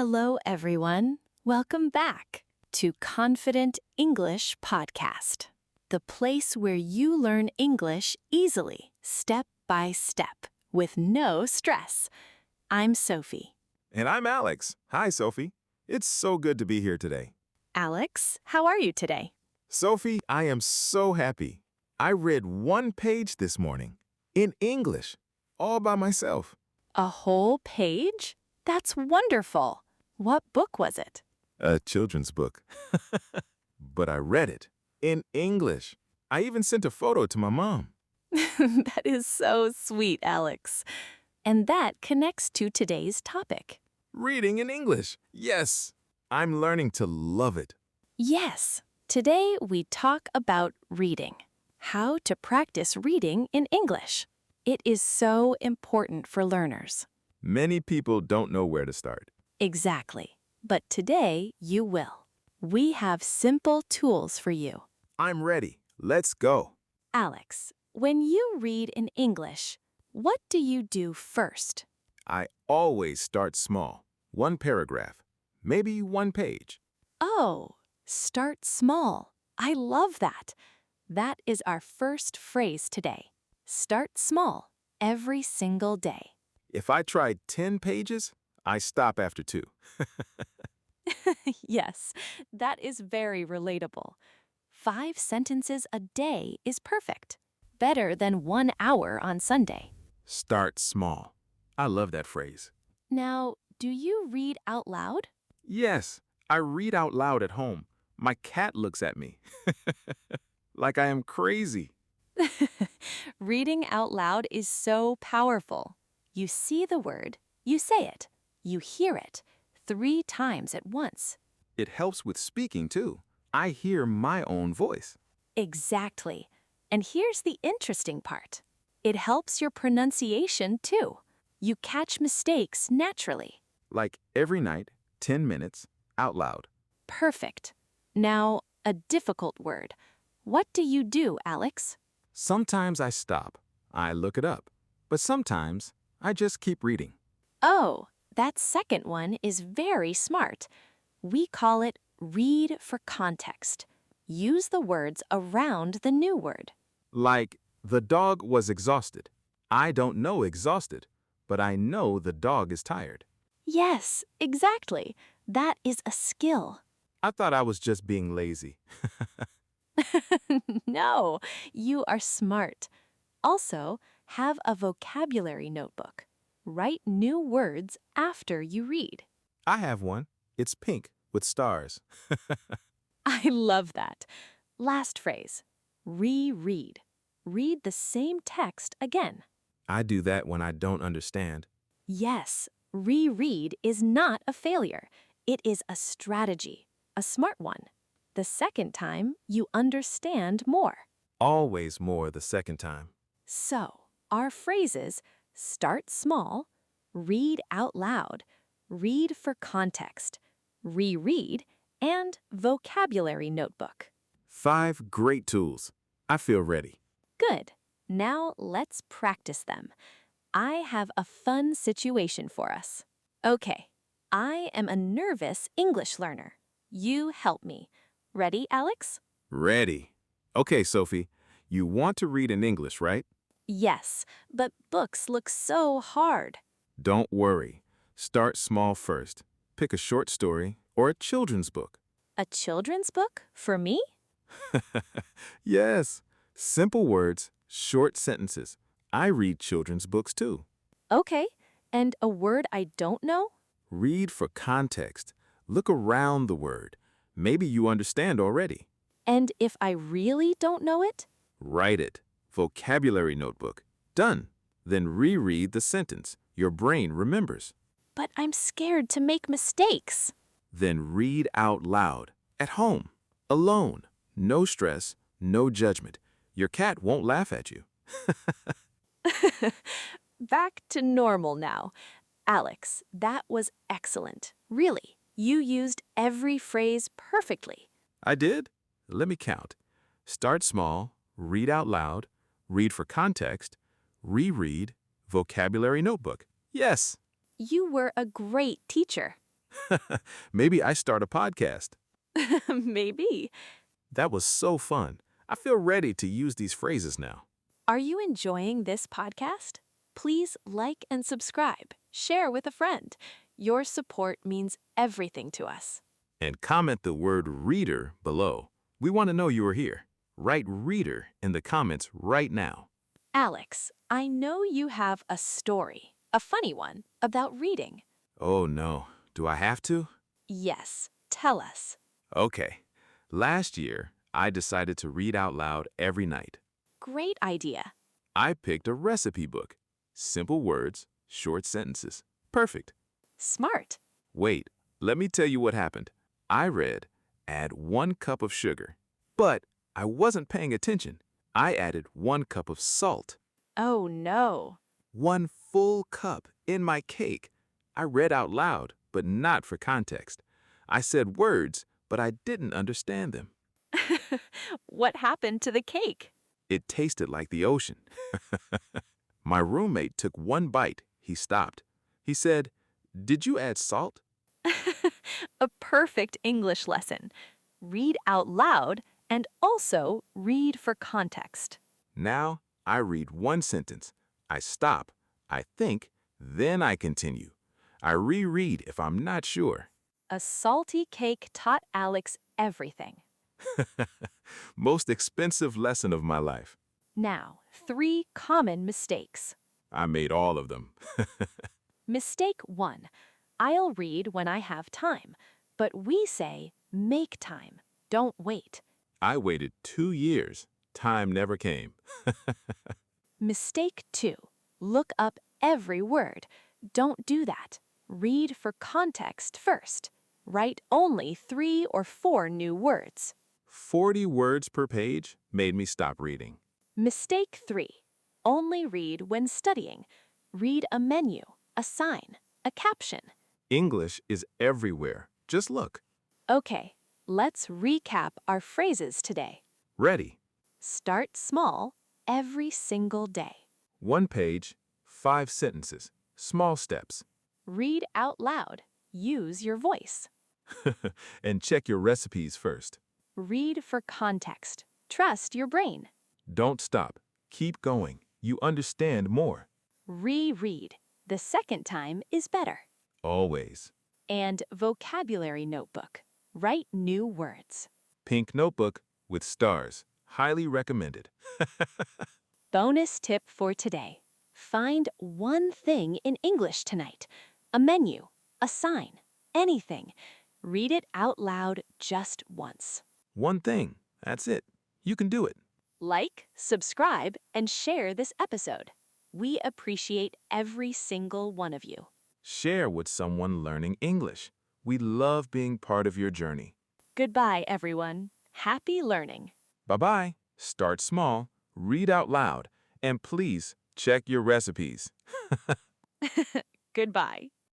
Hello, everyone. Welcome back to Confident English Podcast, the place where you learn English easily, step by step, with no stress. I'm Sophie. And I'm Alex. Hi, Sophie. It's so good to be here today. Alex, how are you today? Sophie, I am so happy. I read one page this morning in English, all by myself. A whole page? That's wonderful. What book was it? A children's book. But I read it in English. I even sent a photo to my mom. That is so sweet, Alex. And that connects to today's topic. Reading in English. Yes, I'm learning to love it. Yes, today we talk about reading. How to practice reading in English. It is so important for learners. Many people don't know where to start. Exactly. But today you will. We have simple tools for you. I'm ready. Let's go. Alex, when you read in English, what do you do first? I always start small. One paragraph, maybe one page. Oh, start small. I love that. That is our first phrase today. Start small every single day. If I tried 10 pages, I stop after 2. Yes, that is very relatable. 5 sentences a day is perfect. Better than 1 hour on Sunday. Start small. I love that phrase. Now, do you read out loud? Yes, I read out loud at home. My cat looks at me like I am crazy. Reading out loud is so powerful. You see the word, you say it, you hear it 3 times at once. It helps with speaking, too. I hear my own voice. Exactly. And here's the interesting part. It helps your pronunciation, too. You catch mistakes naturally. Like every night, 10 minutes, out loud. Perfect. Now, a difficult word. What do you do, Alex? Sometimes I stop. I look it up. But sometimes I just keep reading. Oh, that second one is very smart. We call it read for context. Use the words around the new word. Like, the dog was exhausted. I don't know exhausted, but I know the dog is tired. Yes, exactly. That is a skill. I thought I was just being lazy. No, you are smart. Also, have a vocabulary notebook. Write new words after you read. I have one. It's pink with stars. I love that. Last phrase. Reread. Read the same text again. I do that when I don't understand. Yes, reread is not a failure. It is a strategy, a smart one. The second time, you understand more. Always more the second time. So, our phrases start small, read out loud, read for context, reread, and vocabulary notebook. 5 great tools. I feel ready. Good. Now let's practice them. I have a fun situation for us. Okay, I am a nervous English learner. You help me. Ready, Alex? Ready. Okay, Sophie. You want to read in English, right? Yes, but books look so hard. Don't worry. Start small first. Pick a short story or a children's book. A children's book? For me? Yes. Simple words, short sentences. I read children's books too. Okay, and a word I don't know? Read for context. Look around the word. Maybe you understand already. And if I really don't know it? Write it. Vocabulary notebook. Done. Then reread the sentence. Your brain remembers. But I'm scared to make mistakes. Then read out loud. At home. Alone. No stress. No judgment. Your cat won't laugh at you. Back to normal now. Alex, that was excellent. Really, you used every phrase perfectly. I did? Let me count. Start small. Read out loud. Read for context. Reread. Vocabulary notebook. Yes. You were a great teacher. Maybe I start a podcast. Maybe. That was so fun. I feel ready to use these phrases now. Are you enjoying this podcast? Please like and subscribe. Share with a friend. Your support means everything to us. And comment the word reader below. We want to know you are here. Write reader in the comments right now. Alex, I know you have a story, a funny one, about reading. Oh no, do I have to? Yes, tell us. Okay. Last year, I decided to read out loud every night. Great idea. I picked a recipe book. Simple words, short sentences. Perfect. Smart. Wait, let me tell you what happened. I read, add 1 cup of sugar. But I wasn't paying attention. I added 1 cup of salt. Oh no. 1 full cup in my cake. I read out loud, but not for context. I said words, but I didn't understand them. What happened to the cake? It tasted like the ocean. My roommate took 1 bite. He stopped. He said, "Did you add salt?" A perfect English lesson. Read out loud and also read for context. Now I read 1 sentence. I stop. I think. Then I continue. I reread if I'm not sure. A salty cake taught Alex everything. Most expensive lesson of my life. Now, 3 common mistakes. I made all of them. Mistake 1. I'll read when I have time, but we say make time. Don't wait. I waited 2 years. Time never came. Mistake 2. Look up every word. Don't do that. Read for context first. Write only 3 or 4 new words. 40 words per page made me stop reading. Mistake 3. Only read when studying. Read a menu, a sign, a caption. English is everywhere. Just look. Okay, let's recap our phrases today. Ready. Start small every single day. 1 page, 5 sentences. Small steps. Read out loud. Use your voice. And check your recipes first. Read for context. Trust your brain. Don't stop. Keep going. You understand more. Reread. The second time is better. Always. And vocabulary notebook. Write new words. Pink notebook with stars. Highly recommended. Bonus tip for today. Find one thing in English tonight. A menu, a sign, anything. Read it out loud just once. 1 thing. That's it. You can do it. Like, subscribe, and share this episode. We appreciate every single one of you. Share with someone learning English. We love being part of your journey. Goodbye, everyone. Happy learning. Bye-bye. Start small, read out loud, and please check your recipes. Goodbye.